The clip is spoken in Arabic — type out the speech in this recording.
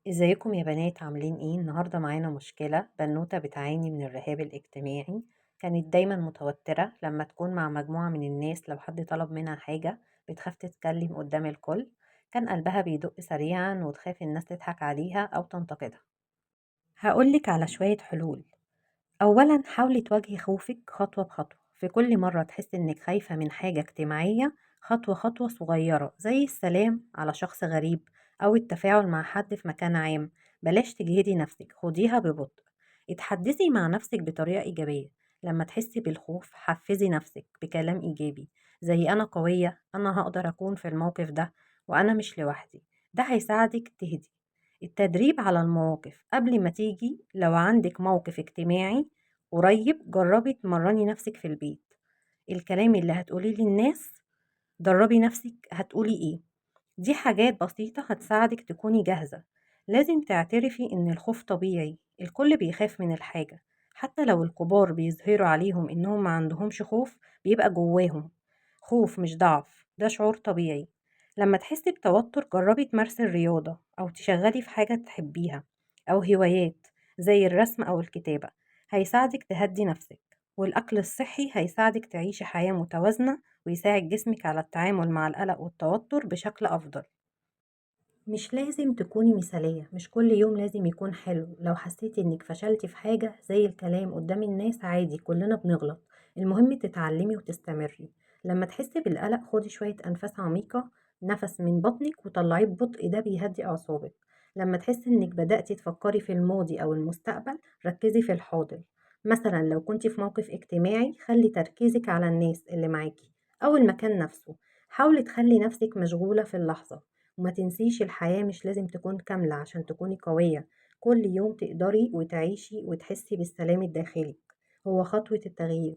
ازيكم يا بنات عاملين ايه؟ النهاردة معانا مشكلة بنوتة بتعاني من الرهاب الاجتماعي. كانت دايما متوترة لما تكون مع مجموعة من الناس، لو حد طلب منها حاجة بتخاف تتكلم قدام الكل. كان قلبها بيدق سريعا وتخاف الناس تضحك عليها أو تنتقدها. هقولك على شوية حلول. أولا حاولي تواجهي خوفك خطوة بخطوة. في كل مرة تحسي إنك خايفة من حاجة اجتماعية، خطوة خطوة صغيرة زي السلام على شخص غريب أو التفاعل مع حد في مكان عام. بلاش تجهدي نفسك، خديها ببطء. اتحدثي مع نفسك بطريقة إيجابية. لما تحسي بالخوف حفزي نفسك بكلام إيجابي، زي أنا قوية، أنا هقدر أكون في الموقف ده، وأنا مش لوحدي. ده هيساعدك تهدي. التدريب على المواقف قبل ما تيجي، لو عندك موقف اجتماعي قريب جربي تمرني نفسك في البيت. الكلام اللي هتقوليه للناس دربي نفسك هتقولي ايه. دي حاجات بسيطة هتساعدك تكوني جاهزة. لازم تعترفي ان الخوف طبيعي، الكل بيخاف من الحاجة. حتى لو الكبار بيظهروا عليهم انهم ما عندهمش خوف، بيبقى جواهم خوف مش ضعف، ده شعور طبيعي. لما تحسي بتوتر جربي تمارسي الرياضة أو تشغلي في حاجة تحبيها، أو هوايات زي الرسم أو الكتابة، هيساعدك تهدي نفسك. والأكل الصحي هيساعدك تعيشي حياة متوازنة، ويساعد جسمك على التعامل مع القلق والتوتر بشكل أفضل. مش لازم تكوني مثالية، مش كل يوم لازم يكون حلو. لو حسيتي انك فشلتي في حاجة زي الكلام قدام الناس، عادي كلنا بنغلط. المهم تتعلمي وتستمري. لما تحسي بالقلق خدي شوية أنفاس عميقة، نفس من بطنك وطلعيه ببطء، ده بيهدي أعصابك. لما تحسي انك بدأتي تفكري في الماضي أو المستقبل ركزي في الحاضر. مثلا لو كنتي في موقف اجتماعي خلي تركيزك على الناس اللي معاكي أو المكان نفسه. حاولي تخلي نفسك مشغولة في اللحظة، وما تنسيش الحياة مش لازم تكون كاملة عشان تكوني قوية. كل يوم تقدري وتعيشي وتحسي بالسلام الداخلي، هو خطوة التغيير.